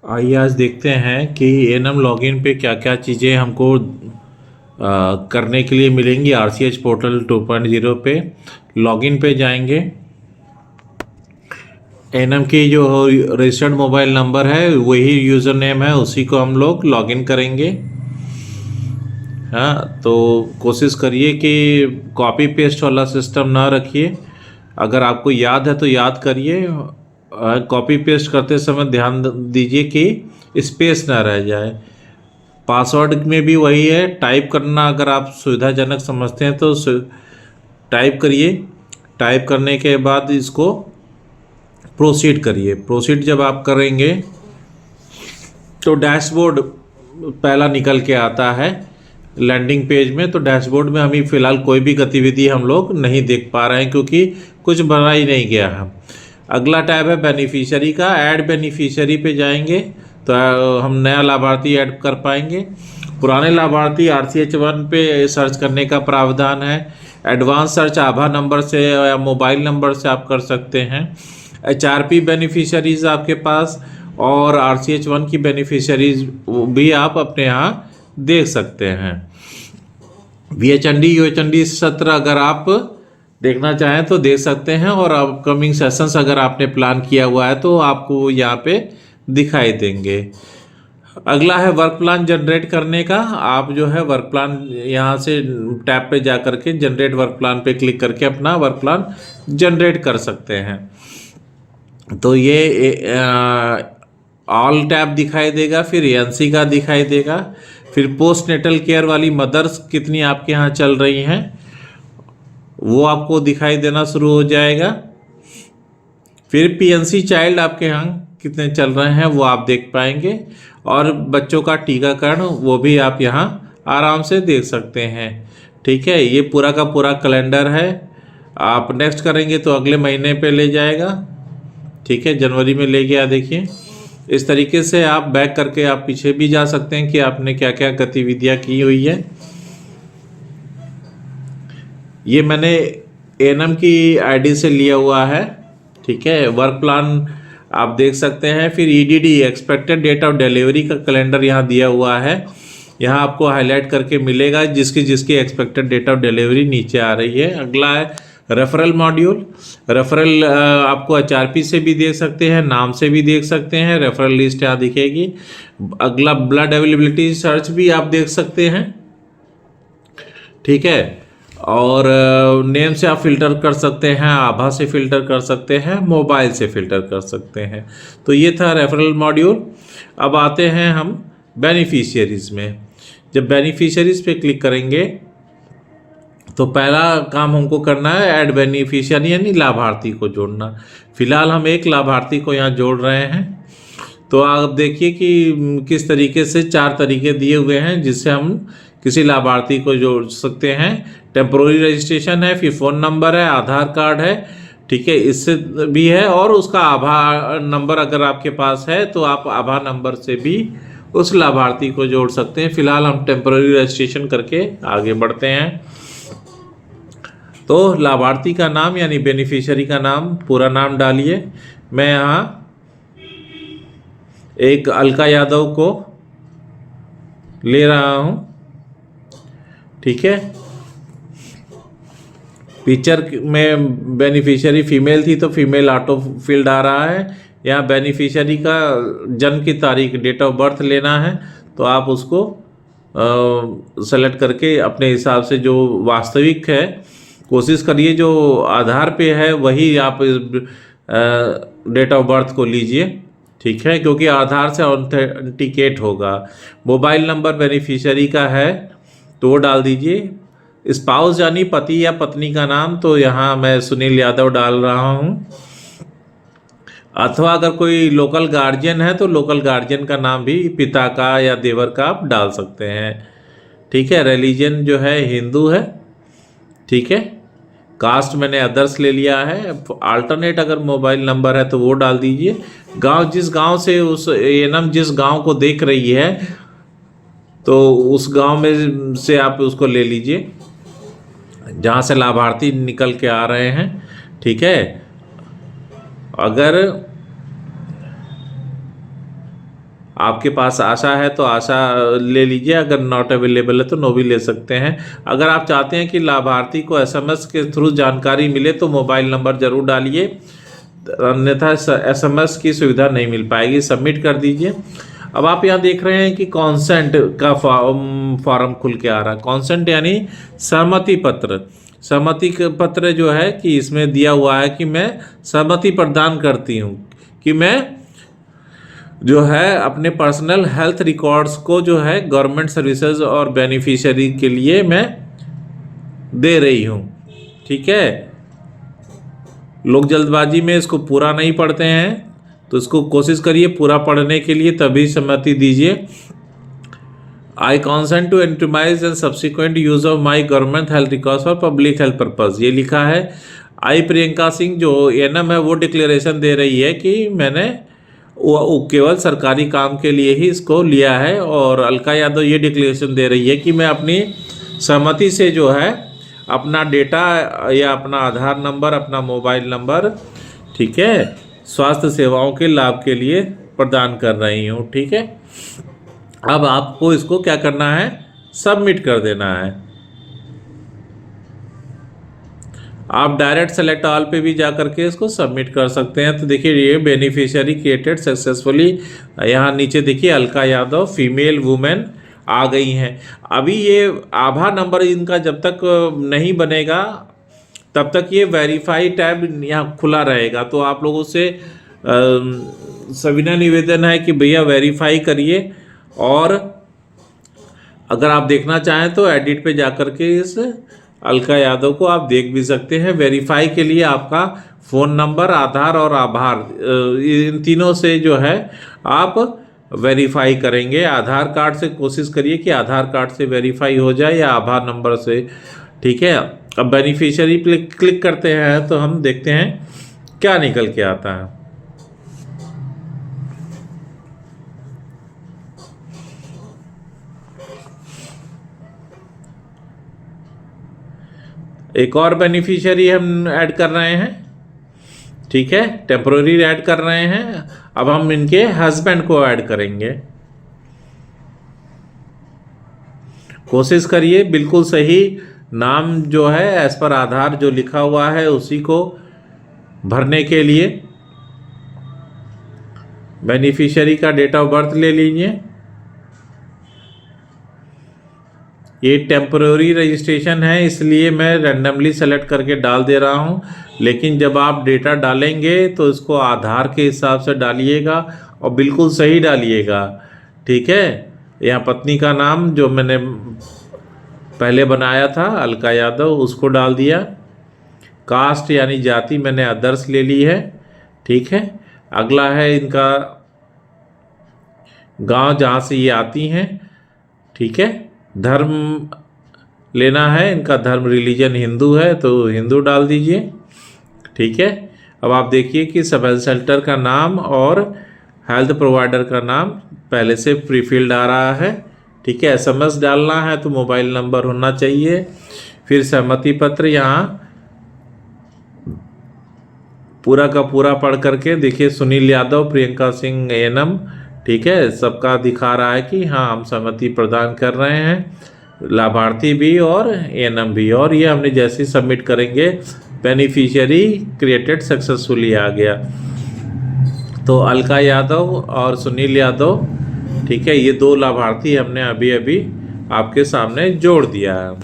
आइए आज देखते हैं कि एनम लॉगिन पे क्या क्या चीज़ें हमको करने के लिए मिलेंगी। आरसीएच पोर्टल 2.0 पे लॉगिन पे जाएंगे। एनम की जो रजिस्टर्ड मोबाइल नंबर है वही यूज़र नेम है, उसी को हम लोग लॉगिन करेंगे। हाँ, तो कोशिश करिए कि कॉपी पेस्ट वाला सिस्टम ना रखिए। अगर आपको याद है तो याद करिए। कॉपी पेस्ट करते समय ध्यान दीजिए कि स्पेस ना रह जाए। पासवर्ड में भी वही है, टाइप करना अगर आप सुविधाजनक समझते हैं तो टाइप करिए। टाइप करने के बाद इसको प्रोसीड करिए। प्रोसीड जब आप करेंगे तो डैशबोर्ड पहला निकल के आता है लैंडिंग पेज में। तो डैशबोर्ड में अभी फ़िलहाल कोई भी गतिविधि हम लोग नहीं देख पा रहे हैं क्योंकि कुछ बना ही नहीं गया है। अगला टैब है बेनिफिशियरी का। ऐड बेनिफिशियरी पे जाएंगे तो हम नया लाभार्थी ऐड कर पाएंगे। पुराने लाभार्थी RCH1 पे सर्च करने का प्रावधान है। एडवांस सर्च आभा नंबर से या मोबाइल नंबर से आप कर सकते हैं। HRP बेनिफिशियरीज आपके पास और RCH1 की बेनिफिशियरीज भी आप अपने यहाँ देख सकते हैं। VHND UHND सत्र अगर आप देखना चाहें तो देख सकते हैं, और अपकमिंग सेशंस अगर आपने प्लान किया हुआ है तो आपको यहाँ पे दिखाई देंगे। अगला है वर्क प्लान जनरेट करने का। आप जो है वर्क प्लान यहाँ से टैब पे जा करके जनरेट वर्क प्लान पे क्लिक करके अपना वर्क प्लान जनरेट कर सकते हैं। तो ये ऑल टैब दिखाई देगा, फिर ANC का दिखाई देगा, फिर पोस्ट नेटल केयर वाली मदर्स कितनी आपके यहाँ चल रही हैं वो आपको दिखाई देना शुरू हो जाएगा। फिर PNC चाइल्ड आपके यहाँ कितने चल रहे हैं वो आप देख पाएंगे, और बच्चों का टीकाकरण वो भी आप यहाँ आराम से देख सकते हैं। ठीक है, ये पूरा का पूरा कैलेंडर है। आप नेक्स्ट करेंगे तो अगले महीने पे ले जाएगा। ठीक है, जनवरी में ले गया। देखिए इस तरीके से आप बैक करके आप पीछे भी जा सकते हैं कि आपने क्या क्या गतिविधियाँ की हुई है। ये मैंने एनम की आईडी से लिया हुआ है। ठीक है, वर्क प्लान आप देख सकते हैं। फिर EDD expected date of delivery का कैलेंडर यहाँ दिया हुआ है। यहाँ आपको हाईलाइट करके मिलेगा जिसकी जिसकी एक्सपेक्टेड डेट ऑफ डिलीवरी नीचे आ रही है। अगला है रेफरल मॉड्यूल। रेफरल आपको HRP से भी देख सकते हैं, नाम से भी देख सकते हैं। रेफरल लिस्ट यहाँ दिखेगी। अगला ब्लड अवेलेबिलिटी सर्च भी आप देख सकते हैं। ठीक है, और नेम से आप फिल्टर कर सकते हैं, आभा से फिल्टर कर सकते हैं, मोबाइल से फिल्टर कर सकते हैं। तो ये था रेफरल मॉड्यूल। अब आते हैं हम बेनिफिशियरीज में। जब बेनिफिशियरीज पे क्लिक करेंगे तो पहला काम हमको करना है ऐड बेनिफिशियरी यानी लाभार्थी को जोड़ना। फिलहाल हम एक लाभार्थी को यहाँ जोड़ रहे हैं। तो आप देखिए कि किस तरीके से 4 तरीके दिए हुए हैं जिससे हम किसी लाभार्थी को जोड़ सकते हैं। टेम्पोररी रजिस्ट्रेशन है, फिर फ़ोन नंबर है, आधार कार्ड है। ठीक है, इससे भी है, और उसका आभा नंबर अगर आपके पास है तो आप आभा नंबर से भी उस लाभार्थी को जोड़ सकते हैं। फिलहाल हम टेम्पोररी रजिस्ट्रेशन करके आगे बढ़ते हैं। तो लाभार्थी का नाम यानी बेनिफिशियरी का नाम, पूरा नाम डालिए। मैं यहाँ एक अलका यादव को ले रहा हूँ। ठीक है, पिक्चर में बेनिफिशियरी फीमेल थी तो फीमेल ऑटो फील्ड आ रहा है। यहाँ बेनिफिशियरी का जन्म की तारीख, डेट ऑफ बर्थ लेना है तो आप उसको सेलेक्ट करके अपने हिसाब से जो वास्तविक है, कोशिश करिए जो आधार पे है वही आप डेट ऑफ बर्थ को लीजिए। ठीक है, क्योंकि आधार से ऑथेंटिकेट होगा। मोबाइल नंबर बेनिफिशियरी का है तो वो डाल दीजिए। स्पाउस यानी पति या पत्नी का नाम, तो यहाँ मैं सुनील यादव डाल रहा हूँ। अथवा अगर कोई लोकल गार्जियन है तो लोकल गार्जियन का नाम भी पिता का या देवर का आप डाल सकते हैं। ठीक है, रिलीजन जो है हिंदू है। ठीक है, कास्ट मैंने अदर्स ले लिया है। अल्टरनेट अगर मोबाइल नंबर है तो वो डाल दीजिए। गांव, जिस गांव से उस एनम जिस गांव को देख रही है तो उस गांव में से आप उसको ले लीजिए जहाँ से लाभार्थी निकल के आ रहे हैं। ठीक है, अगर आपके पास आशा है तो आशा ले लीजिए, अगर नॉट अवेलेबल है तो नो भी ले सकते हैं। अगर आप चाहते हैं कि लाभार्थी को एसएमएस के थ्रू जानकारी मिले तो मोबाइल नंबर जरूर डालिए, अन्यथा एसएमएस की सुविधा नहीं मिल पाएगी। सबमिट कर दीजिए। अब आप यहाँ देख रहे हैं कि कॉन्सेंट का फॉर्म खुल के आ रहा है। कॉन्सेंट यानी सहमति पत्र। सहमति पत्र जो है कि इसमें दिया हुआ है कि मैं सहमति प्रदान करती हूँ कि मैं जो है अपने पर्सनल हेल्थ रिकॉर्ड्स को जो है गवर्नमेंट सर्विसेज और बेनिफिशियरी के लिए मैं दे रही हूँ। ठीक है, लोग जल्दबाजी में इसको पूरा नहीं पढ़ते हैं, तो इसको कोशिश करिए पूरा पढ़ने के लिए, तभी सहमति दीजिए। I consent to enterprise and subsequent use of my government health records for public health purpose, ये लिखा है। आई प्रियंका सिंह जो एनएम है वो डिक्लेरेशन दे रही है कि मैंने वो केवल सरकारी काम के लिए ही इसको लिया है, और अलका यादव ये डिक्लेरेशन दे रही है कि मैं अपनी सहमति से जो है अपना डेटा या अपना आधार नंबर, अपना मोबाइल नंबर, ठीक है, स्वास्थ्य सेवाओं के लाभ के लिए प्रदान कर रही हूँ। ठीक है, अब आपको इसको क्या करना है, सबमिट कर देना है। आप डायरेक्ट सेलेक्ट ऑल पे भी जा करके इसको सबमिट कर सकते हैं। तो देखिए ये बेनिफिशियरी क्रिएटेड सक्सेसफुली, यहाँ नीचे देखिए अलका यादव फीमेल वुमेन आ गई हैं। अभी ये आभा नंबर इनका जब तक नहीं बनेगा तब तक ये वेरीफाई टैब यहाँ खुला रहेगा। तो आप लोगों से सविनय निवेदन है कि भैया वेरीफाई करिए, और अगर आप देखना चाहें तो एडिट पे जा करके इस अलका यादव को आप देख भी सकते हैं। वेरीफाई के लिए आपका फ़ोन नंबर, आधार और आभार, इन तीनों से जो है आप वेरीफाई करेंगे। आधार कार्ड से कोशिश करिए कि आधार कार्ड से वेरीफाई हो जाए या आधार नंबर से। ठीक है, अब बेनिफिशियरी पे क्लिक करते हैं तो हम देखते हैं क्या निकल के आता है। एक और बेनिफिशियरी हम ऐड कर रहे हैं। ठीक है, टेम्पोररी ऐड कर रहे हैं। अब हम इनके हस्बैंड को ऐड करेंगे। कोशिश करिए बिल्कुल सही नाम जो है एज पर आधार जो लिखा हुआ है उसी को भरने के लिए। बेनिफिशियरी का डेट ऑफ बर्थ ले लीजिए। ये टेम्पोररी रजिस्ट्रेशन है इसलिए मैं रैंडमली सेलेक्ट करके डाल दे रहा हूँ, लेकिन जब आप डेटा डालेंगे तो इसको आधार के हिसाब से डालिएगा और बिल्कुल सही डालिएगा। ठीक है, यहाँ पत्नी का नाम जो मैंने पहले बनाया था अलका यादव उसको डाल दिया। कास्ट यानी जाति मैंने अदर्स ले ली है। ठीक है, अगला है इनका गांव जहाँ से ये आती हैं। ठीक है, धर्म लेना है, इनका धर्म रिलीजन हिंदू है तो हिंदू डाल दीजिए। ठीक है, अब आप देखिए कि सब हेल्थ सेंटर का नाम और हेल्थ प्रोवाइडर का नाम पहले से प्री फिल्ड आ रहा है। ठीक है, एसएमएस डालना है तो मोबाइल नंबर होना चाहिए। फिर सहमति पत्र यहाँ पूरा का पूरा पढ़ करके देखिए, सुनील यादव, प्रियंका सिंह एएनएम, ठीक है, सबका दिखा रहा है कि हाँ हम सहमति प्रदान कर रहे हैं, लाभार्थी भी और एएनएम भी। और ये हमने जैसे सबमिट करेंगे बेनिफिशियरी क्रिएटेड सक्सेसफुली आ गया। तो अलका यादव और सुनील यादव, ठीक है, ये दो लाभार्थी हमने अभी अभी आपके सामने जोड़ दिया है।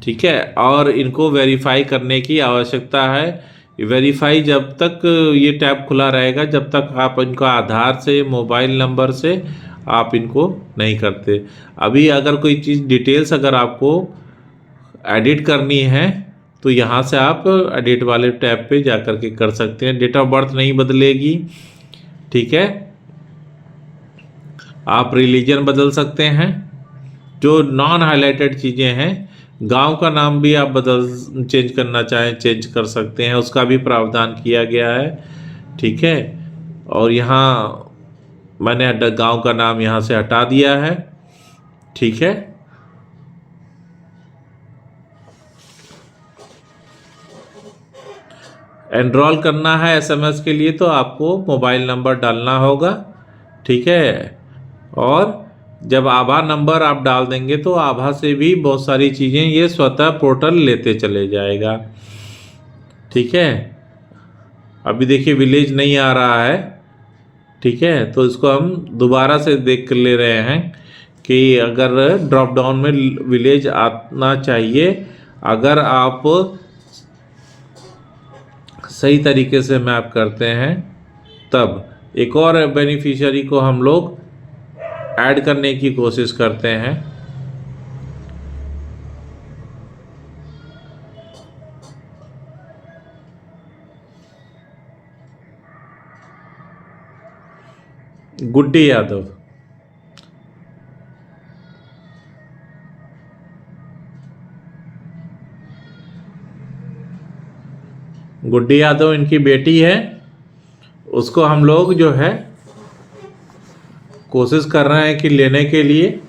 ठीक है, और इनको वेरीफाई करने की आवश्यकता है। वेरीफाई जब तक ये टैब खुला रहेगा जब तक आप इनका आधार से, मोबाइल नंबर से आप इनको नहीं करते। अभी अगर कोई चीज़ डिटेल्स अगर आपको एडिट करनी है तो यहाँ से आप एडिट वाले टैब पे जा कर के कर सकते हैं। डेट ऑफ बर्थ नहीं बदलेगी। ठीक है, आप रिलीजन बदल सकते हैं। जो नॉन हाईलाइटेड चीज़ें हैं, गांव का नाम भी आप चेंज करना चाहें चेंज कर सकते हैं, उसका भी प्रावधान किया गया है। ठीक है, और यहाँ मैंने गांव का नाम यहाँ से हटा दिया है। ठीक है, एनरोल करना है एसएमएस के लिए तो आपको मोबाइल नंबर डालना होगा। ठीक है। और जब आभा नंबर आप डाल देंगे तो आभा से भी बहुत सारी चीज़ें ये स्वतः पोर्टल लेते चले जाएगा। ठीक है, अभी देखिए विलेज नहीं आ रहा है। ठीक है, तो इसको हम दोबारा से देख ले रहे हैं कि अगर ड्रॉप डाउन में विलेज आना चाहिए, अगर आप सही तरीके से मैप करते हैं तब एक और बेनिफिशियरी को हम लोग ऐड करने की कोशिश करते हैं। गुड्डी यादव। गुड्डी यादव इनकी बेटी है, उसको हम लोग जो है कोशिश कर रहे हैं कि लेने के लिए।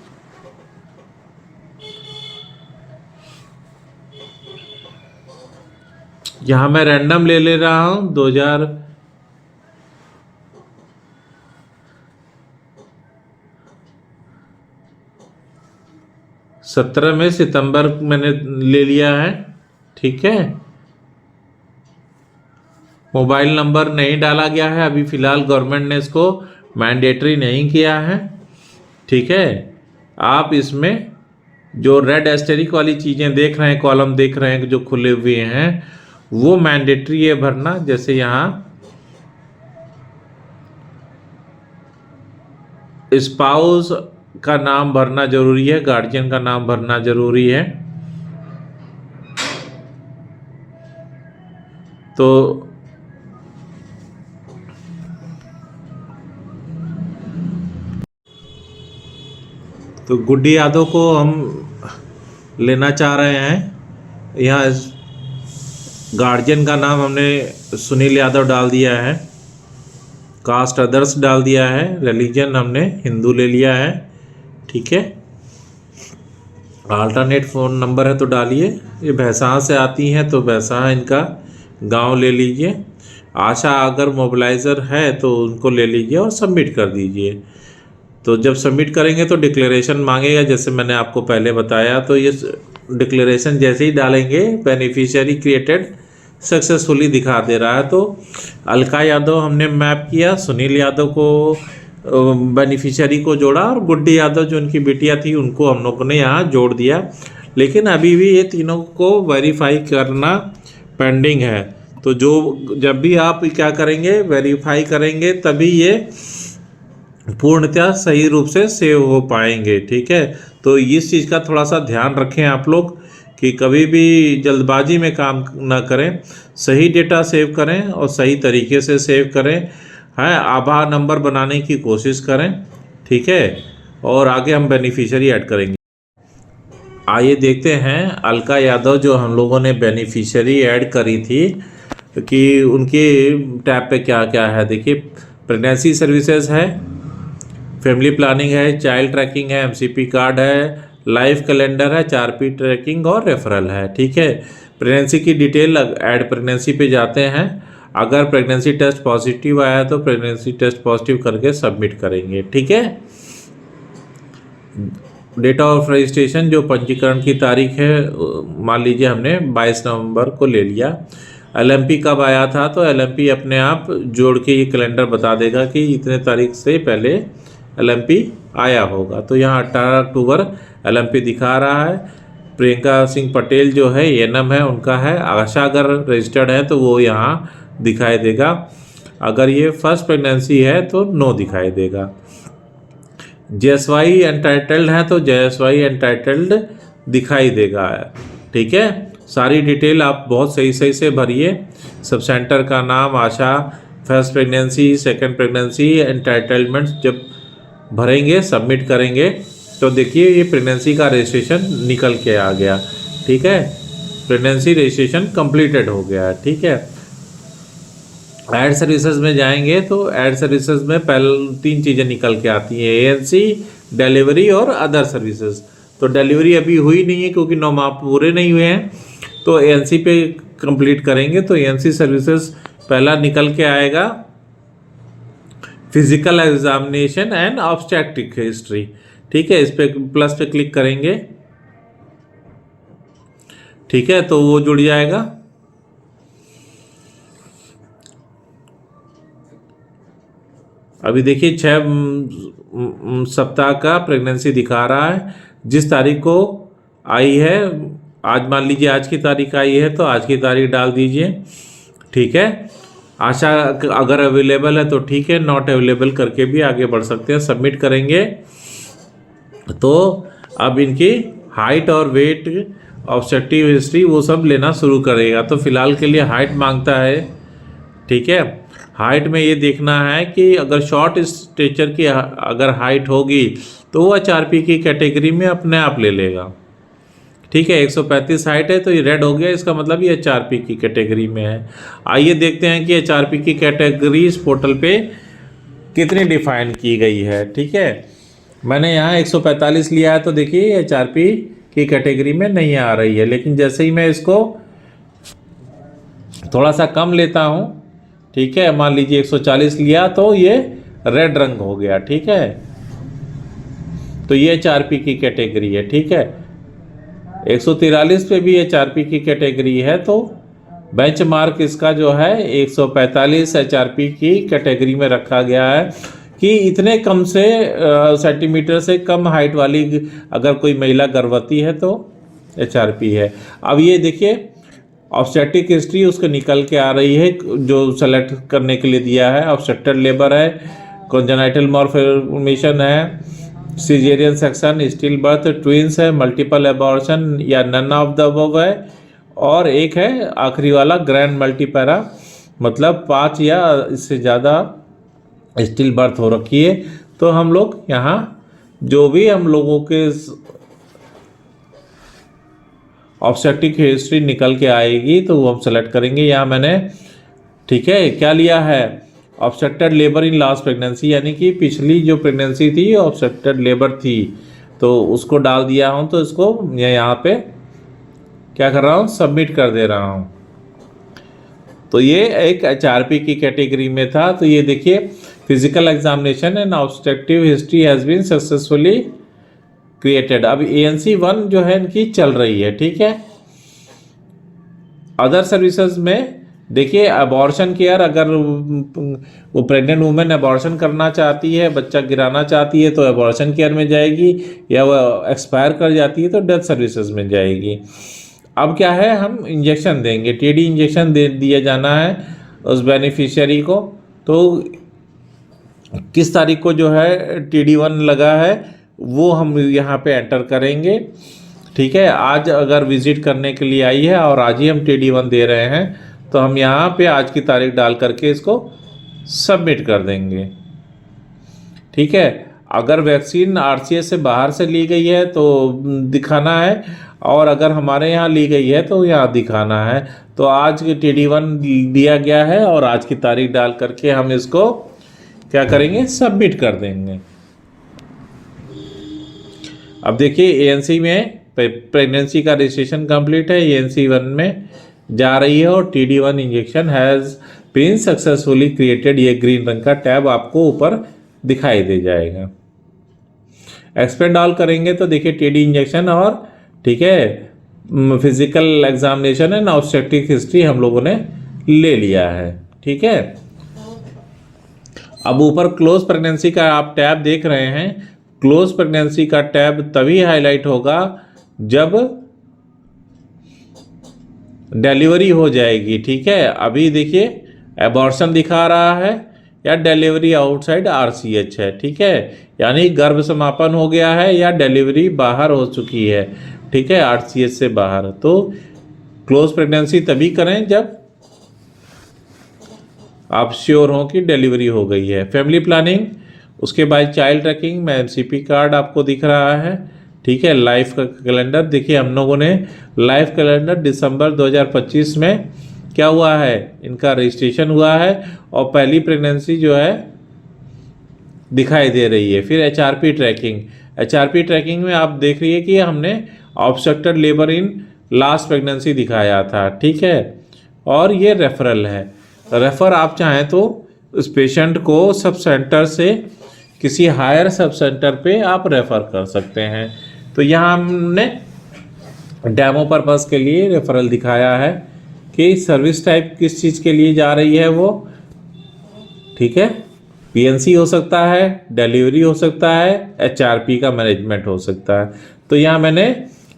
यहाँ मैं रैंडम ले रहा हूँ 2017 में सितंबर मैंने ले लिया है। ठीक है, मोबाइल नंबर नहीं डाला गया है अभी फ़िलहाल, गवर्नमेंट ने इसको मैंडेटरी नहीं किया है। ठीक है, आप इसमें जो रेड एस्टेरिक वाली चीज़ें देख रहे हैं, कॉलम देख रहे हैं जो खुले हुए हैं, वो मैंडेटरी है भरना। जैसे यहाँ स्पाउस का नाम भरना जरूरी है, गार्जियन का नाम भरना जरूरी है। तो गुड्डी यादव को हम लेना चाह रहे हैं। यहाँ गार्जियन का नाम हमने सुनील यादव डाल दिया है, कास्ट अदर्स डाल दिया है, रिलीजन हमने हिंदू ले लिया है। ठीक है, अल्टरनेट फ़ोन नंबर है तो डालिए। ये भैंसा से आती हैं तो भैंसा इनका गांव ले लीजिए। आशा अगर मोबिलाइज़र है तो उनको ले लीजिए और सबमिट कर दीजिए। तो जब सबमिट करेंगे तो डिक्लेरेशन मांगेगा, जैसे मैंने आपको पहले बताया। तो ये डिक्लेरेशन जैसे ही डालेंगे बेनिफिशियरी क्रिएटेड सक्सेसफुली दिखा दे रहा है। तो अलका यादव हमने मैप किया, सुनील यादव को बेनिफिशियरी को जोड़ा, और गुड्डी यादव जो उनकी बिटिया थी उनको हम लोगों ने यहाँ जोड़ दिया। लेकिन अभी भी ये तीनों को वेरीफाई करना पेंडिंग है। तो जब भी आप क्या करेंगे, वेरीफाई करेंगे, तभी ये पूर्णतः सही रूप से सेव हो पाएंगे। ठीक है, तो इस चीज़ का थोड़ा सा ध्यान रखें आप लोग कि कभी भी जल्दबाजी में काम ना करें, सही डेटा सेव करें और सही तरीके से सेव करें। है, आभा नंबर बनाने की कोशिश करें। ठीक है, और आगे हम बेनिफिशियरी ऐड करेंगे। आइए देखते हैं अलका यादव जो हम लोगों ने बेनिफिशियरी ऐड करी थी कि उनके टैब पे क्या क्या है। देखिए, प्रेगनेंसी सर्विसेज है, फैमिली प्लानिंग है, चाइल्ड ट्रैकिंग है, एमसीपी कार्ड है, लाइफ कैलेंडर है, 4P ट्रैकिंग और रेफरल है। ठीक है, प्रेगनेंसी की डिटेल ऐड प्रेगनेंसी पे जाते हैं। अगर प्रेगनेंसी टेस्ट पॉजिटिव आया तो प्रेगनेंसी टेस्ट पॉजिटिव करके सबमिट करेंगे। ठीक है, डेट ऑफ रजिस्ट्रेशन जो पंजीकरण की तारीख है, मान लीजिए हमने 22 नवंबर को ले लिया। LMP कब आया था, तो LMP अपने आप जोड़ के ये कैलेंडर बता देगा कि इतने तारीख से पहले LMP आया होगा। तो यहाँ 18 अक्टूबर LMP दिखा रहा है। प्रियंका सिंह पटेल जो है ANM है, उनका है। आशा अगर रजिस्टर्ड है तो वो यहाँ दिखाई देगा। अगर ये फर्स्ट प्रेगनेंसी है तो नो दिखाई देगा। JSY एंटाइटल्ड है तो JSY एंटाइटल्ड दिखाई देगा। ठीक है, सारी डिटेल आप बहुत सही से भरिए। सब सेंटर का नाम, Asha, first pregnancy, second pregnancy, entitlement जब भरेंगे, सबमिट करेंगे तो देखिए ये प्रेगनेंसी का रजिस्ट्रेशन निकल के आ गया। ठीक है, प्रेगनेंसी रजिस्ट्रेशन कंप्लीटेड हो गया। ठीक है, ऐड सर्विसेज में जाएंगे तो ऐड सर्विसेज में पहले 3 चीज़ें निकल के आती हैं, ANC, डिलीवरी और अदर सर्विसेज। तो डिलीवरी अभी हुई नहीं है क्योंकि 9 माह पूरे नहीं हुए हैं, तो ANC पे कंप्लीट करेंगे तो ANC सर्विसेज पहला निकल के आएगा। Physical examination and obstetric history. ठीक है, इस पे प्लस पे क्लिक करेंगे। ठीक है, तो वो जुड़ जाएगा। अभी देखिए 6 सप्ताह का प्रेगनेंसी दिखा रहा है। जिस तारीख को आई है, आज मान लीजिए आज की तारीख आई है तो आज की तारीख डाल दीजिए। ठीक है, आशा अगर अवेलेबल है तो ठीक है, नॉट अवेलेबल करके भी आगे बढ़ सकते हैं। सबमिट करेंगे तो अब इनकी हाइट और वेट, ऑब्स्ट्रक्टिव हिस्ट्री वो सब लेना शुरू करेगा। तो फिलहाल के लिए हाइट मांगता है। ठीक है, हाइट में ये देखना है कि अगर शॉर्ट स्टेचर की अगर हाइट होगी तो वो HRP की कैटेगरी में अपने आप ले लेगा। ठीक है, 135 हाइट है तो ये रेड हो गया, इसका मतलब ये HRP की कैटेगरी में है। आइए देखते हैं कि HRP की कैटेगरी इस पोर्टल पे कितनी डिफाइन की गई है। ठीक है, मैंने यहाँ 145 लिया है तो देखिए HRP की कैटेगरी में नहीं आ रही है। लेकिन जैसे ही मैं इसको थोड़ा सा कम लेता हूँ, ठीक है, मान लीजिए 140 लिया तो ये रेड रंग हो गया। ठीक है, तो ये HRP की कैटेगरी है। ठीक है, 143 पे भी HRP की कैटेगरी है तो बेंचमार्क इसका जो है 145 HRP की कैटेगरी में रखा गया है कि इतने कम से सेंटीमीटर से कम हाइट वाली अगर कोई महिला गर्भवती है तो HRP है। अब ये देखिए ऑब्स्टेट्रिक हिस्ट्री उसको निकल के आ रही है जो सेलेक्ट करने के लिए दिया है। ऑब्स्ट्रक्टेड लेबर है, कॉन्जेनाइटल माल्फॉर्मेशन है, caesarean section, still birth, twins है, मल्टीपल एबॉर्शन या नन ऑफ द अबव है, और एक है आखिरी वाला ग्रैंड मल्टीपैरा, मतलब 5 या इससे ज़्यादा स्टिल बर्थ हो रखी है। तो हम लोग यहाँ जो भी हम लोगों के ऑब्स्टेट्रिक हिस्ट्री निकल के आएगी तो वो हम सेलेक्ट करेंगे। यहाँ मैंने, ठीक है, क्या लिया है, obstructed labour in last pregnancy, यानी कि पिछली जो प्रेगनेंसी थी ऑब्स्ट्रक्टेड लेबर थी तो उसको डाल दिया हूँ। तो इसको मैं यहाँ पे क्या कर रहा हूँ, सबमिट कर दे रहा हूँ। तो ये एक HRP की कैटेगरी में था। तो ये देखिए physical examination and obstructive history has been successfully created. अब ANC 1 जो है इनकी चल रही है। ठीक है, अदर सर्विसेज में देखिए अबॉर्शन केयर, अगर वो प्रेग्नेंट वुमेन अबॉर्शन करना चाहती है, बच्चा गिराना चाहती है तो अबॉर्शन केयर में जाएगी, या वो एक्सपायर कर जाती है तो डेथ सर्विसेज में जाएगी। अब क्या है, हम इंजेक्शन देंगे, TD इंजेक्शन दिया जाना है उस बेनिफिशियरी को। तो किस तारीख को जो है TD1 लगा है वो हम यहाँ पे एंटर करेंगे। ठीक है, आज अगर विजिट करने के लिए आई है और आज ही हम TD1 दे रहे हैं तो हम यहाँ पे आज की तारीख डाल करके इसको सबमिट कर देंगे। ठीक है, अगर वैक्सीन RCS से बाहर से ली गई है तो दिखाना है, और अगर हमारे यहाँ ली गई है तो यहाँ दिखाना है। तो आज TD1 दिया गया है और आज की तारीख डाल करके हम इसको क्या करेंगे, सबमिट कर देंगे। अब देखिए ANC में प्रेगनेंसी का रजिस्ट्रेशन कंप्लीट है, ANC 1 में जा रही है और TD1 injection has been successfully created. ये ग्रीन रंग का टैब आपको ऊपर दिखाई दे जाएगा। एक्सपेंड ऑल करेंगे तो देखिए TD इंजेक्शन और, ठीक है, physical examination and obstetric history हम लोगों ने ले लिया है। ठीक है, अब ऊपर क्लोज प्रेगनेंसी का आप टैब देख रहे हैं। क्लोज प्रेगनेंसी का टैब तभी हाईलाइट होगा जब डिलीवरी हो जाएगी। ठीक है, अभी देखिए एबॉर्शन दिखा रहा है या डिलीवरी आउटसाइड RCH है। ठीक है, यानी गर्भ समापन हो गया है या डिलीवरी बाहर हो चुकी है। ठीक है, RCH से बाहर। तो क्लोज प्रेगनेंसी तभी करें जब आप श्योर हो कि डिलीवरी हो गई है। फैमिली प्लानिंग, उसके बाद चाइल्ड ट्रैकिंग में MCP कार्ड आपको दिख रहा है। ठीक है, लाइफ का कैलेंडर देखिए, हम लोगों ने लाइफ कैलेंडर दिसंबर 2025 में क्या हुआ है, इनका रजिस्ट्रेशन हुआ है और पहली प्रेगनेंसी जो है दिखाई दे रही है। फिर HRP ट्रैकिंग में आप देख रही है कि हमने obstructed labour in last pregnancy दिखाया था। ठीक है, और ये रेफरल है। रेफर आप चाहें तो उस पेशेंट को सब सेंटर से किसी हायर सब सेंटर पे आप रेफ़र कर सकते हैं। तो यहाँ हमने डेमो पर्पज़ के लिए रेफरल दिखाया है कि सर्विस टाइप किस चीज़ के लिए जा रही है वो, ठीक है। पीएनसी हो सकता है, डिलीवरी हो सकता है, एचआरपी का मैनेजमेंट हो सकता है। तो यहाँ मैंने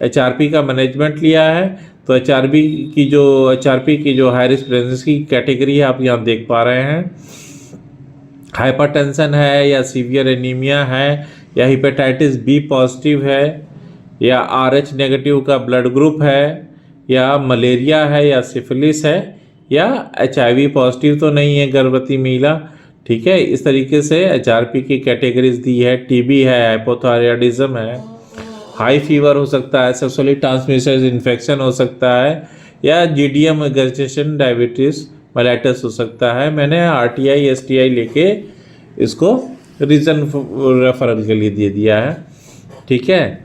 एचआरपी का मैनेजमेंट लिया है। तो एचआरपी की जो हाई रिस्क प्रेगनेंसी की कैटेगरी है आप यहाँ देख पा रहे हैं। हाइपरटेंशन है या सीवियर एनीमिया है या हेपेटाइटिस बी पॉजिटिव है या आरएच नेगेटिव का ब्लड ग्रुप है या मलेरिया है या सिफिलिस है या एचआईवी पॉजिटिव तो नहीं है गर्भवती महिला, ठीक है। इस तरीके से एचआरपी की कैटेगरीज दी है। टीबी है, हाइपोथायराइडिज्म है, हाई फीवर हो सकता है, सेक्सुअली ट्रांसमिटेड इन्फेक्शन हो सकता है या जीडीएम गर्जेशन डायबिटीज मेलाइटिस हो सकता है। मैंने आरटीआई एसटीआई लेके इसको रीजन रेफरल के लिए दे दिया है, ठीक है।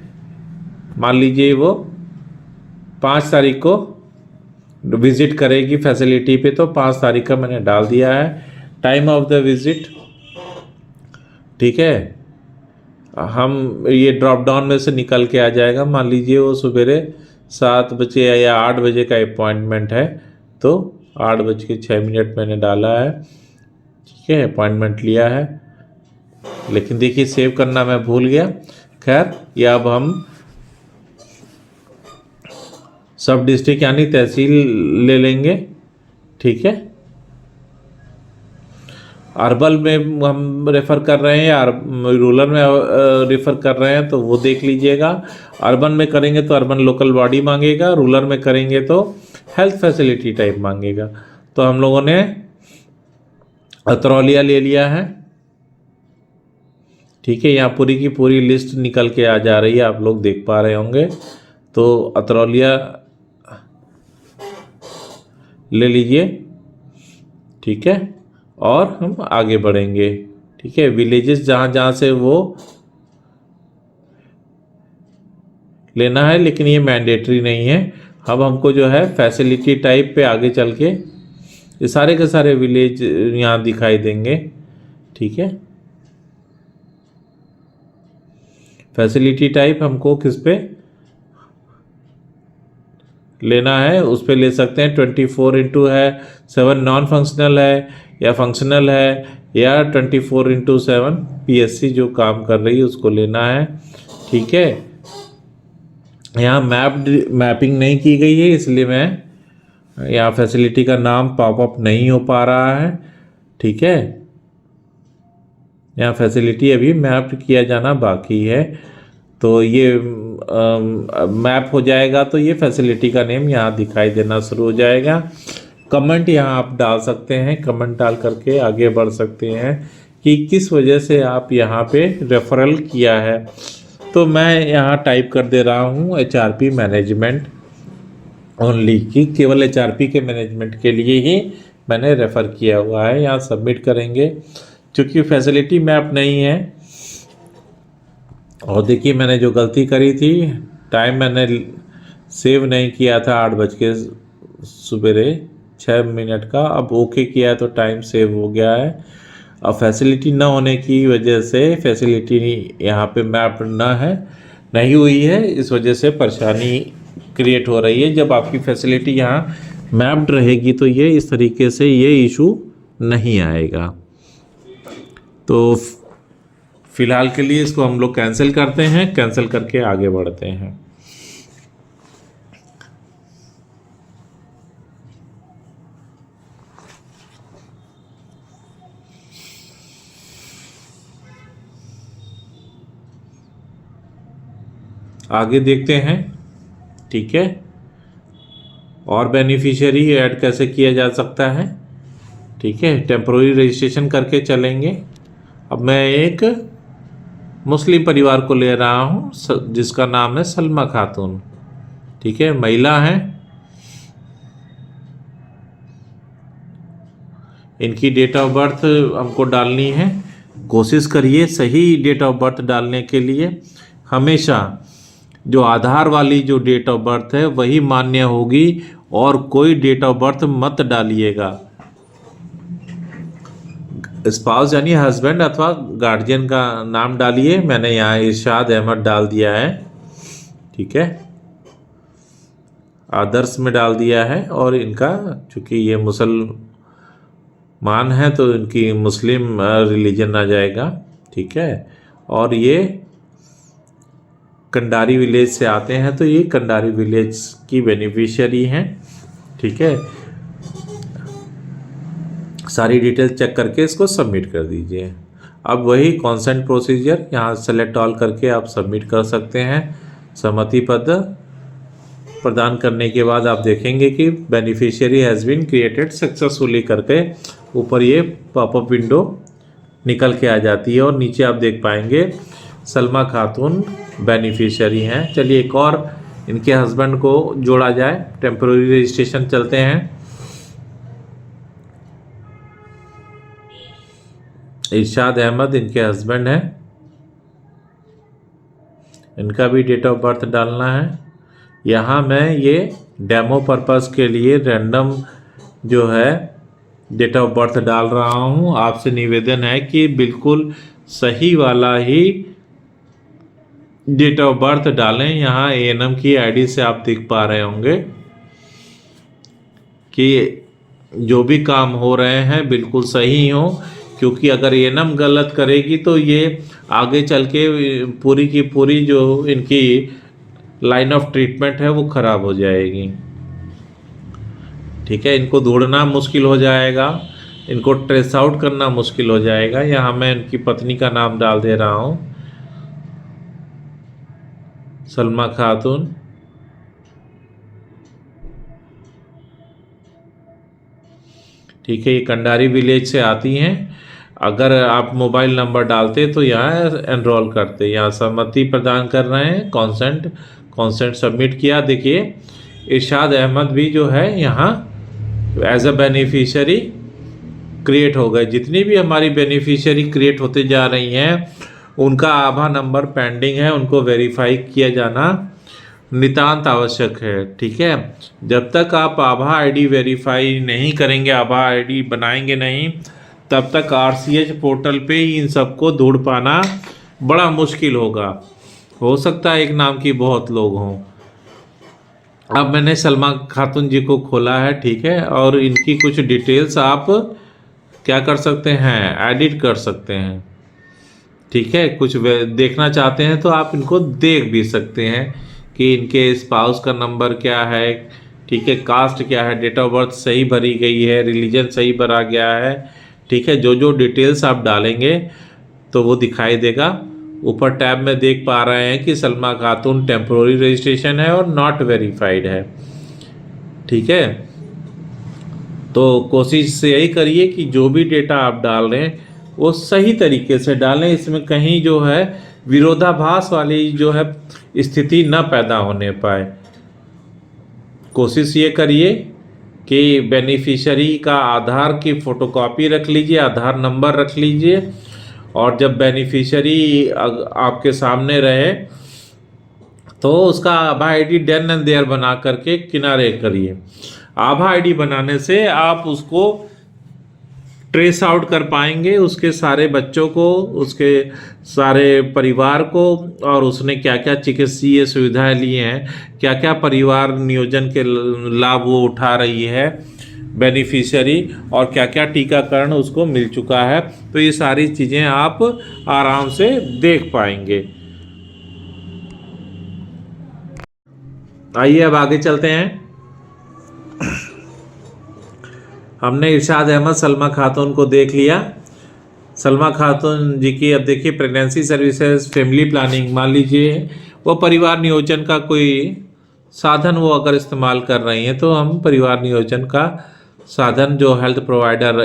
मान लीजिए वो 5 तारीख को विज़िट करेगी फैसिलिटी पे, तो 5 तारीख का मैंने डाल दिया है टाइम ऑफ द विज़िट, ठीक है। हम ये ड्रॉप डाउन में से निकल के आ जाएगा। मान लीजिए वो सवेरे 7 बजे या 8 बजे का अपॉइंटमेंट है, तो 8:06 मैंने डाला है, ठीक है, अपॉइंटमेंट लिया है। लेकिन देखिए सेव करना मैं भूल गया। खैर ये अब हम सब डिस्ट्रिक्ट यानी तहसील ले लेंगे, ठीक है। अर्बन में हम रेफ़र कर रहे हैं या रूरल में रेफ़र कर रहे हैं तो वो देख लीजिएगा। अर्बन में करेंगे तो अर्बन लोकल बॉडी मांगेगा, रूरल में करेंगे तो हेल्थ फैसिलिटी टाइप मांगेगा। तो हम लोगों ने अतरौलिया ले लिया है, ठीक है। यहाँ पूरी की पूरी लिस्ट निकल के आ जा रही है, आप लोग देख पा रहे होंगे। तो अतरौलिया ले लीजिए, ठीक है, और हम आगे बढ़ेंगे, ठीक है। विलेजेस जहाँ जहाँ से वो लेना है, लेकिन ये मैंडेटरी नहीं है। अब हमको जो है फैसिलिटी टाइप पे आगे चल के ये सारे के सारे विलेज यहाँ दिखाई देंगे, ठीक है। फैसिलिटी टाइप हमको किस पे लेना है उस पे ले सकते हैं। 24/7 है, 7 नॉन फंक्शनल है या फंक्शनल है या 24/7 पीएससी जो काम कर रही है उसको लेना है, ठीक है। यहाँ मैपिंग नहीं की गई है, इसलिए मैं यहाँ फैसिलिटी का नाम पॉपअप नहीं हो पा रहा है, ठीक है। यहाँ फैसिलिटी अभी मैप किया जाना बाकी है। तो ये मैप हो जाएगा तो ये फैसिलिटी का नेम यहाँ दिखाई देना शुरू हो जाएगा। कमेंट यहाँ आप डाल सकते हैं, कमेंट डाल करके आगे बढ़ सकते हैं कि किस वजह से आप यहाँ पे रेफरल किया है। तो मैं यहाँ टाइप कर दे रहा हूँ एचआरपी मैनेजमेंट ओनली, कि केवल एचआरपी के मैनेजमेंट के लिए ही मैंने रेफ़र किया हुआ है। यहाँ सबमिट करेंगे, क्योंकि फैसिलिटी मैप नहीं है। और देखिए मैंने जो गलती करी थी, टाइम मैंने सेव नहीं किया था 8:06 का। अब ओके किया तो टाइम सेव हो गया है। अब फैसिलिटी ना होने की वजह से फैसिलिटी यहाँ पे मैप नहीं हुई है, इस वजह से परेशानी क्रिएट हो रही है। जब आपकी फैसिलिटी यहाँ मैप्ड रहेगी तो ये इस तरीके से ये इशू नहीं आएगा। तो फिलहाल के लिए इसको हम लोग कैंसिल करते हैं, कैंसिल करके आगे बढ़ते हैं। आगे देखते हैं, ठीक है। और बेनिफिशियरी ऐड कैसे किया जा सकता है, ठीक है। टेम्पोररी रजिस्ट्रेशन करके चलेंगे। अब मैं एक मुस्लिम परिवार को ले रहा हूँ जिसका नाम है सलमा खातून, ठीक है, महिला हैं। इनकी डेट ऑफ बर्थ हमको डालनी है। कोशिश करिए सही डेट ऑफ बर्थ डालने के लिए। हमेशा जो आधार वाली जो डेट ऑफ बर्थ है वही मान्य होगी, और कोई डेट ऑफ बर्थ मत डालिएगा। स्पाउस यानी हस्बैंड अथवा गार्जियन का नाम डालिए। मैंने यहाँ इरशाद अहमद डाल दिया है, ठीक है, आदर्श में डाल दिया है। और इनका चूँकि ये मुसलमान है तो इनकी मुस्लिम रिलीजन आ जाएगा, ठीक है। और ये कंडारी विलेज से आते हैं तो ये कंडारी विलेज की बेनिफिशियरी हैं, ठीक है। सारी डिटेल चेक करके इसको सबमिट कर दीजिए। अब वही कॉन्सेंट प्रोसीजर यहाँ सेलेक्ट ऑल करके आप सबमिट कर सकते हैं। सहमति पत्र प्रदान करने के बाद आप देखेंगे कि beneficiary has been created successfully करके ऊपर ये पॉपअप विंडो निकल के आ जाती है और नीचे आप देख पाएंगे सलमा खातून बेनिफिशियरी हैं। चलिए एक और इनके हस्बैंड को जोड़ा जाए। टेम्पररी रजिस्ट्रेशन चलते हैं। इरशाद अहमद इनके हस्बैंड हैं, इनका भी डेट ऑफ बर्थ डालना है। यहाँ मैं ये डेमो पर्पस के लिए रैंडम जो है डेट ऑफ बर्थ डाल रहा हूँ। आपसे निवेदन है कि बिल्कुल सही वाला ही डेट ऑफ बर्थ डालें। यहाँ एएनएम की आईडी से आप देख पा रहे होंगे कि जो भी काम हो रहे हैं बिल्कुल सही हो, क्योंकि अगर एएनएम गलत करेगी तो ये आगे चल के पूरी की पूरी जो इनकी लाइन ऑफ ट्रीटमेंट है वो ख़राब हो जाएगी, ठीक है। इनको ढूंढना मुश्किल हो जाएगा, इनको ट्रेस आउट करना मुश्किल हो जाएगा। यहाँ मैं इनकी पत्नी का नाम डाल दे रहा हूँ, सलमा खातून। ठीक है, ये कंडारी विलेज से आती हैं। अगर आप मोबाइल नंबर डालते तो यहाँ एनरोल करते। यहाँ सहमति प्रदान कर रहे हैं, कॉन्सेंट सबमिट किया। देखिए इरशाद अहमद भी जो है यहाँ एज अ बेनिफिशियरी क्रिएट हो गए। जितनी भी हमारी बेनिफिशियरी क्रिएट होते जा रही हैं उनका आभा नंबर पेंडिंग है, उनको वेरीफाई किया जाना नितांत आवश्यक है, ठीक है। जब तक आप आभा आईडी वेरीफाई नहीं करेंगे, आभा आईडी बनाएंगे नहीं, तब तक आरसीएच पोर्टल पे ही इन सबको ढूंढ पाना बड़ा मुश्किल होगा। हो सकता है एक नाम की बहुत लोग हों। अब मैंने सलमा खातून जी को खोला है, ठीक है, और इनकी कुछ डिटेल्स आप क्या कर सकते हैं, एडिट कर सकते हैं, ठीक है। कुछ देखना चाहते हैं तो आप इनको देख भी सकते हैं कि इनके स्पाउस का नंबर क्या है, ठीक है, कास्ट क्या है, डेट ऑफ बर्थ सही भरी गई है, रिलीजन सही भरा गया है, ठीक है। जो जो डिटेल्स आप डालेंगे तो वो दिखाई देगा। ऊपर टैब में देख पा रहे हैं कि सलमा खातून टेम्पोररी रजिस्ट्रेशन है और नॉट वेरीफाइड है, ठीक है। तो कोशिश से यही करिए कि जो भी डेटा आप डाल रहे हैं वो सही तरीके से डालें, इसमें कहीं जो है विरोधाभास वाली जो है स्थिति न पैदा होने पाए। कोशिश ये करिए कि बेनिफिशियरी का आधार की फ़ोटोकॉपी रख लीजिए, आधार नंबर रख लीजिए, और जब बेनिफिशियरी आपके सामने रहे तो उसका आभा आईडी देन एंड देयर बना करके किनारे करिए। आभा आईडी बनाने से आप उसको ट्रेस आउट कर पाएंगे, उसके सारे बच्चों को, उसके सारे परिवार को, और उसने क्या क्या चिकित्सीय सुविधाएं ली हैं, क्या क्या परिवार नियोजन के लाभ वो उठा रही है बेनिफिशियरी, और क्या क्या टीकाकरण उसको मिल चुका है। तो ये सारी चीज़ें आप आराम से देख पाएंगे। आइए अब आगे चलते हैं। हमने इरशाद अहमद सलमा खातून को देख लिया। सलमा खातून जी की अब देखिए प्रेगनेंसी सर्विसेज, फैमिली प्लानिंग, मान लीजिए वो परिवार नियोजन का कोई साधन वो अगर इस्तेमाल कर रही हैं तो हम परिवार नियोजन का साधन जो हेल्थ प्रोवाइडर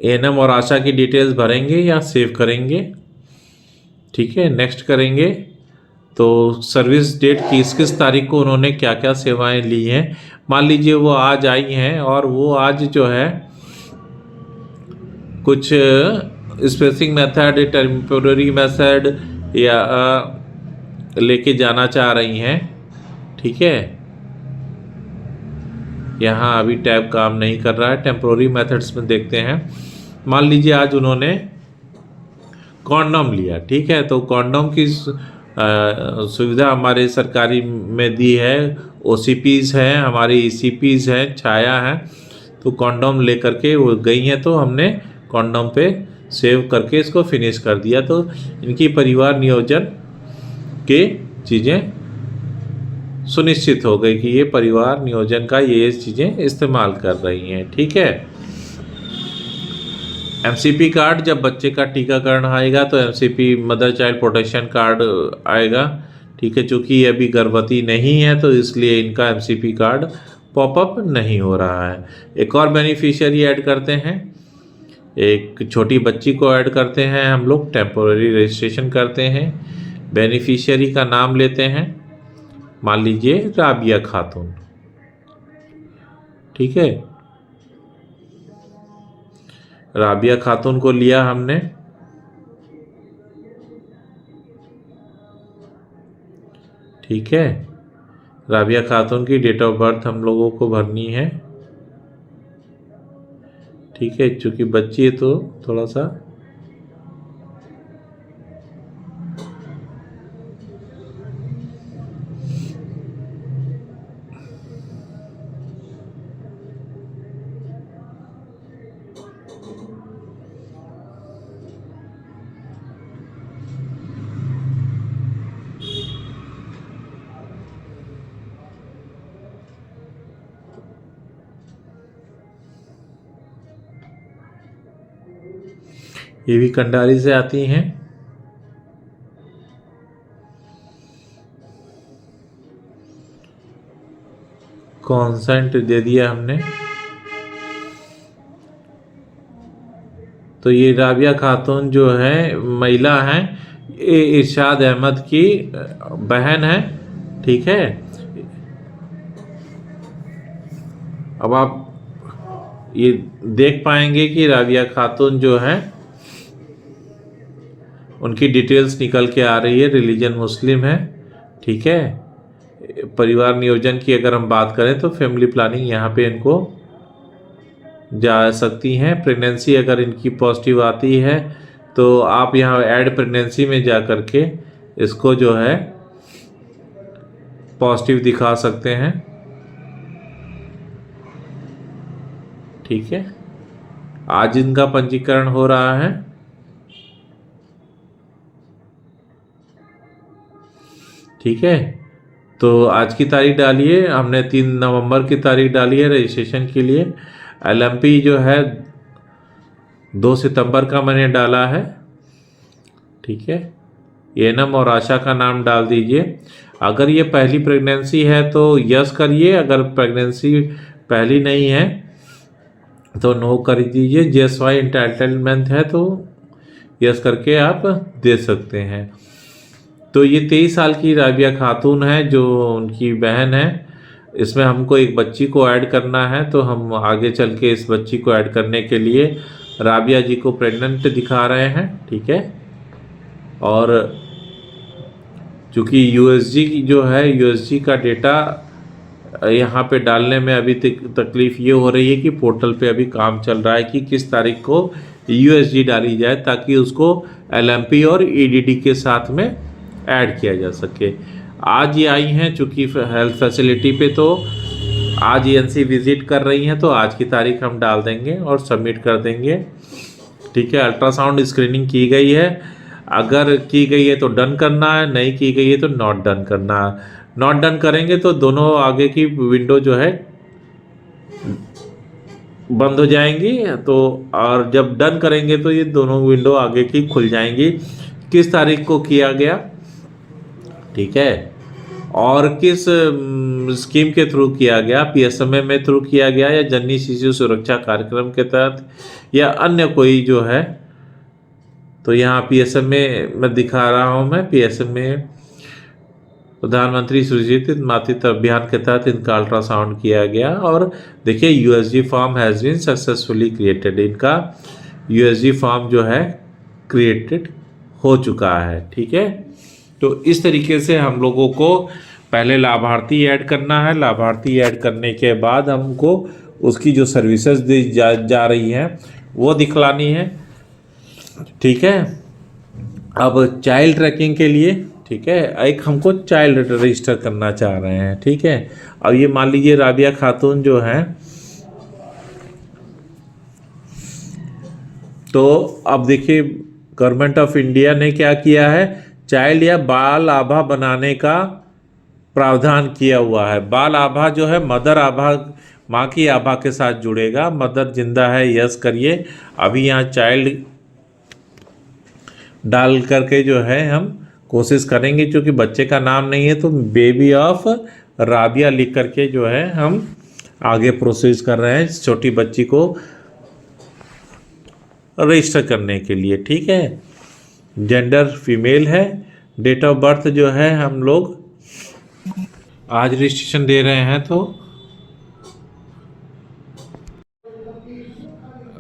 एएनएम और आशा की डिटेल्स भरेंगे या सेव करेंगे, ठीक है, नेक्स्ट करेंगे। तो सर्विस डेट किस तारीख को उन्होंने क्या क्या सेवाएं ली हैं, मान लीजिए वो आज आई हैं और वो आज जो है कुछ स्पेसिंग मेथड, टेम्पोररी मेथड या लेके जाना चाह रही हैं, ठीक है। यहाँ अभी टैब काम नहीं कर रहा है। टेम्पोररी मेथड्स में देखते हैं। मान लीजिए आज उन्होंने कॉन्डोम लिया, ठीक है, तो कॉन्डोम की सुविधा हमारे सरकारी में दी है। OCPs है, हमारी ECPs है, छाया है। तो कॉन्डोम ले करके वो गई हैं, तो हमने कॉन्डोम पे सेव करके इसको फिनिश कर दिया। तो इनकी परिवार नियोजन के चीज़ें सुनिश्चित हो गई कि ये परिवार नियोजन का ये चीज़ें इस्तेमाल कर रही हैं, ठीक है। MCP कार्ड, जब बच्चे का टीकाकरण आएगा तो MCP mother child protection card आएगा, ठीक है। चूँकि ये अभी गर्भवती नहीं है तो इसलिए इनका MCP कार्ड पॉपअप नहीं हो रहा है। एक और बेनिफिशियरी ऐड करते हैं, एक छोटी बच्ची को ऐड करते हैं हम लोग। टेम्पोररी रजिस्ट्रेशन करते हैं, बेनिफिशियरी का नाम लेते हैं, मान लीजिए राबिया खातून, ठीक है। राबिया खातून को लिया हमने, ठीक है। राबिया खातून की डेट ऑफ बर्थ हम लोगों को भरनी है, ठीक है। चूँकि बच्ची है तो थोड़ा सा ये भी कंडारी से आती हैं। कॉन्सेंट दे दिया हमने। तो ये राबिया खातून जो है महिला हैं, ये इरशाद अहमद की बहन है, ठीक है। अब आप ये देख पाएंगे कि राबिया खातून जो है उनकी डिटेल्स निकल के आ रही है। रिलीजन मुस्लिम है, ठीक है। परिवार नियोजन की अगर हम बात करें तो फैमिली प्लानिंग यहाँ पे इनको जा सकती हैं। प्रेगनेंसी अगर इनकी पॉजिटिव आती है तो आप यहाँ ऐड प्रेगनेंसी में जा कर के इसको जो है पॉजिटिव दिखा सकते हैं, ठीक है। आज इनका पंजीकरण हो रहा है, ठीक है। तो आज की तारीख डालिए, हमने 3 नवंबर की तारीख डाली है रजिस्ट्रेशन के लिए। LMP जो है 2 सितंबर का मैंने डाला है, ठीक है। एनम और आशा का नाम डाल दीजिए। अगर ये पहली प्रेगनेंसी है तो यस करिए, अगर प्रेगनेंसी पहली नहीं है तो नो कर दीजिए। GSY इंटाइटलमेंट है तो यस करके आप दे सकते हैं। तो ये 23 साल की राबिया खातून है जो उनकी बहन है। इसमें हमको एक बच्ची को ऐड करना है, तो हम आगे चल के इस बच्ची को ऐड करने के लिए राबिया जी को प्रेग्नेंट दिखा रहे हैं, ठीक है। और चूँकि USG जो है, USG का डेटा यहाँ पे डालने में अभी तकलीफ़ ये हो रही है कि पोर्टल पे अभी काम चल रहा है कि किस तारीख को USG डाली जाए ताकि उसको LMP और EDD के साथ में ऐड किया जा सके। आज ये आई हैं चूँकि हेल्थ फैसिलिटी पे, तो आज ENC विज़िट कर रही हैं, तो आज की तारीख हम डाल देंगे और सबमिट कर देंगे, ठीक है। अल्ट्रासाउंड स्क्रीनिंग की गई है, अगर की गई है तो डन करना है, नहीं की गई है तो नॉट डन करना है। नॉट डन करेंगे तो दोनों आगे की विंडो जो है बंद हो जाएंगी, तो और जब डन करेंगे तो ये दोनों विंडो आगे की खुल जाएंगी। किस तारीख को किया गया, ठीक है, और किस स्कीम के थ्रू किया गया, PSMA में थ्रू किया गया या जननी शिशु सुरक्षा कार्यक्रम के तहत या अन्य कोई जो है। तो यहाँ PSMA में दिखा रहा हूँ मैं, PSMA प्रधानमंत्री सुरक्षित मातृत्व अभियान के तहत इनका अल्ट्रासाउंड किया गया। और देखिए USG form has been successfully created, इनका USG फॉर्म जो है क्रिएटेड हो चुका है, ठीक है। तो इस तरीके से हम लोगों को पहले लाभार्थी ऐड करना है। लाभार्थी ऐड करने के बाद हमको उसकी जो सर्विसेज दी जा रही हैं वो दिखलानी है। ठीक है। अब चाइल्ड ट्रैकिंग के लिए, ठीक है, एक हमको चाइल्ड रजिस्टर करना चाह रहे हैं। ठीक है। अब ये मान लीजिए राबिया खातून जो है, तो अब देखिए गवर्नमेंट ऑफ इंडिया ने क्या किया है, चाइल्ड या बाल आभा बनाने का प्रावधान किया हुआ है। बाल आभा जो है मदर आभा, माँ की आभा के साथ जुड़ेगा। मदर जिंदा है, यस करिए। अभी यहाँ चाइल्ड डाल करके जो है हम कोशिश करेंगे, क्योंकि बच्चे का नाम नहीं है तो बेबी ऑफ राबिया लिख करके जो है हम आगे प्रोसेस कर रहे हैं छोटी बच्ची को रजिस्टर करने के लिए। ठीक है। जेंडर फीमेल है। डेट ऑफ बर्थ जो है हम लोग आज रजिस्ट्रेशन दे रहे हैं, तो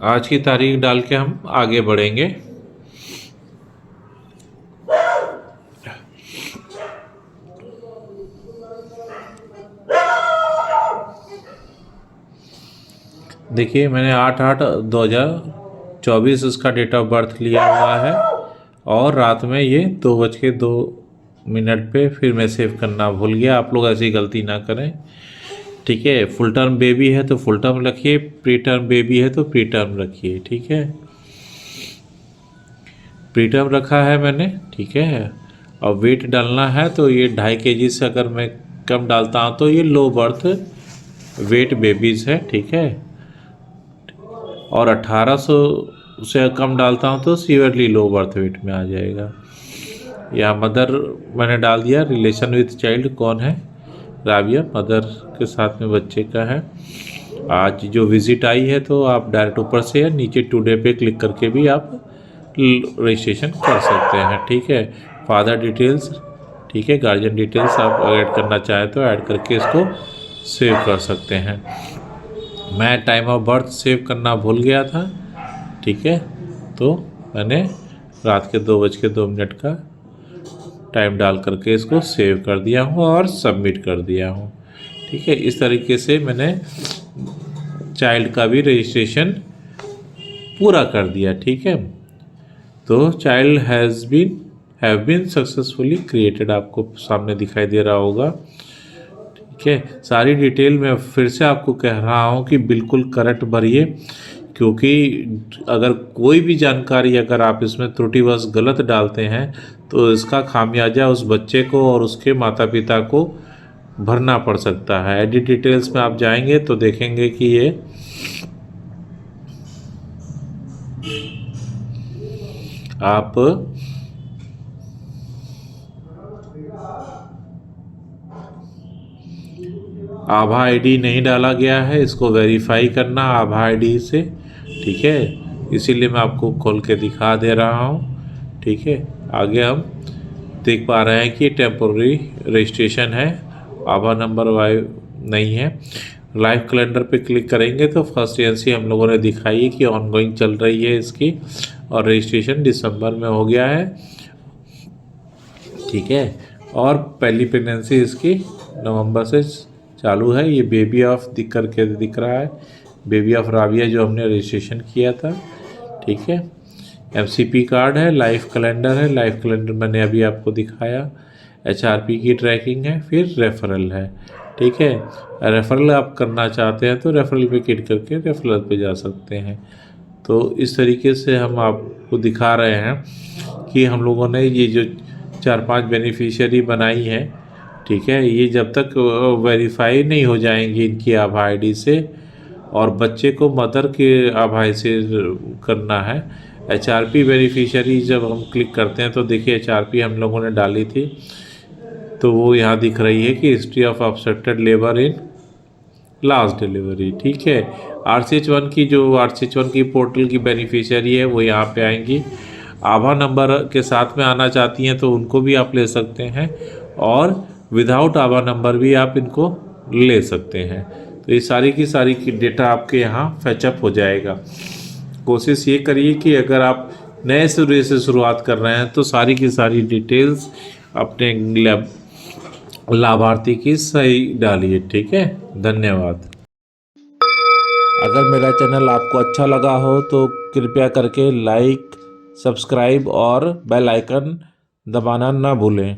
आज की तारीख डाल के हम आगे बढ़ेंगे। देखिए मैंने 8/8/2024 इसका डेट ऑफ बर्थ लिया हुआ है और रात में ये 2:02 पे फिर मैं सेव करना भूल गया। आप लोग ऐसी गलती ना करें। ठीक है। फुल टर्म बेबी है तो फुल टर्म रखिए, प्री टर्म बेबी है तो प्री टर्म रखिए। ठीक है। प्री टर्म रखा है मैंने। ठीक है। और वेट डालना है तो ये 2.5 kg से अगर मैं कम डालता हूँ तो ये लो बर्थ वेट बेबीज़ है। ठीक है। और 1800 से कम डालता हूँ तो सीवियरली लो बर्थ वेट में आ जाएगा। या मदर मैंने डाल दिया, रिलेशन विथ चाइल्ड कौन है, राबिया, मदर के साथ में बच्चे का है। आज जो विजिट आई है तो आप डायरेक्ट ऊपर से या नीचे टुडे पे क्लिक करके भी आप रजिस्ट्रेशन कर सकते हैं। ठीक है। फादर डिटेल्स, ठीक है, गार्जियन डिटेल्स आप ऐड करना चाहें तो ऐड करके इसको सेव कर सकते हैं। मैं टाइम ऑफ बर्थ सेव करना भूल गया था। ठीक है। तो मैंने रात के 2:02 का टाइम डाल करके इसको सेव कर दिया हूँ और सबमिट कर दिया हूँ। ठीक है। इस तरीके से मैंने चाइल्ड का भी रजिस्ट्रेशन पूरा कर दिया। ठीक है। तो child have been successfully created आपको सामने दिखाई दे रहा होगा। ठीक है। सारी डिटेल मैं फिर से आपको कह रहा हूँ कि बिल्कुल करेक्ट भरिए, क्योंकि अगर कोई भी जानकारी अगर आप इसमें त्रुटिवश गलत डालते हैं तो इसका खामियाजा उस बच्चे को और उसके माता पिता को भरना पड़ सकता है। एडिट डिटेल्स में आप जाएंगे तो देखेंगे कि ये आप आभा आईडी नहीं डाला गया है, इसको वेरीफाई करना आभा आईडी से। ठीक है। इसीलिए मैं आपको खोल के दिखा दे रहा हूँ। ठीक है। आगे हम देख पा रहे हैं कि टेम्पोररी रजिस्ट्रेशन है, आभा नंबर नहीं है। लाइव कैलेंडर पे क्लिक करेंगे तो फर्स्ट एजेंसी हम लोगों ने दिखाई है कि ऑनगोइंग चल रही है इसकी, और रजिस्ट्रेशन दिसंबर में हो गया है। ठीक है। और पहली प्रेगनेंसी इसकी नवंबर से चालू है। ये बेबी ऑफ दिख रहा है, बेबी ऑफ राबिया जो हमने रजिस्ट्रेशन किया था। ठीक है। एमसीपी कार्ड है, लाइफ कैलेंडर है, लाइफ कैलेंडर मैंने अभी आपको दिखाया। एचआरपी की ट्रैकिंग है, फिर रेफरल है। ठीक है। रेफरल आप करना चाहते हैं तो रेफरल पे क्लिक करके रेफरल पे जा सकते हैं। तो इस तरीके से हम आपको दिखा रहे हैं कि हम लोगों ने ये जो 4-5 बेनिफिशियरी बनाई है, ठीक है, ये जब तक वेरीफाई नहीं हो जाएंगी इनकी आभा आईडी से, और बच्चे को मदर के आभा से करना है। एचआरपी बेनिफिशियरी जब हम क्लिक करते हैं तो देखिए एचआरपी हम लोगों ने डाली थी, तो वो यहाँ दिख रही है कि history of obstructed labour in last delivery. ठीक है। RCH1 की जो RCH1 की पोर्टल की बेनिफिशियरी है वो यहाँ पे आएंगी। आभा नंबर के साथ में आना चाहती हैं तो उनको भी आप ले सकते हैं, और विदाउट आभा नंबर भी आप इनको ले सकते हैं। तो ये सारी की डेटा आपके यहाँ फैचअप हो जाएगा। कोशिश ये करिए कि अगर आप नए सिरे से शुरुआत कर रहे हैं तो सारी की सारी डिटेल्स अपने लाभार्थी की सही डालिए। ठीक है, धन्यवाद। अगर मेरा चैनल आपको अच्छा लगा हो तो कृपया करके लाइक, सब्सक्राइब और बेल आइकन दबाना ना भूलें।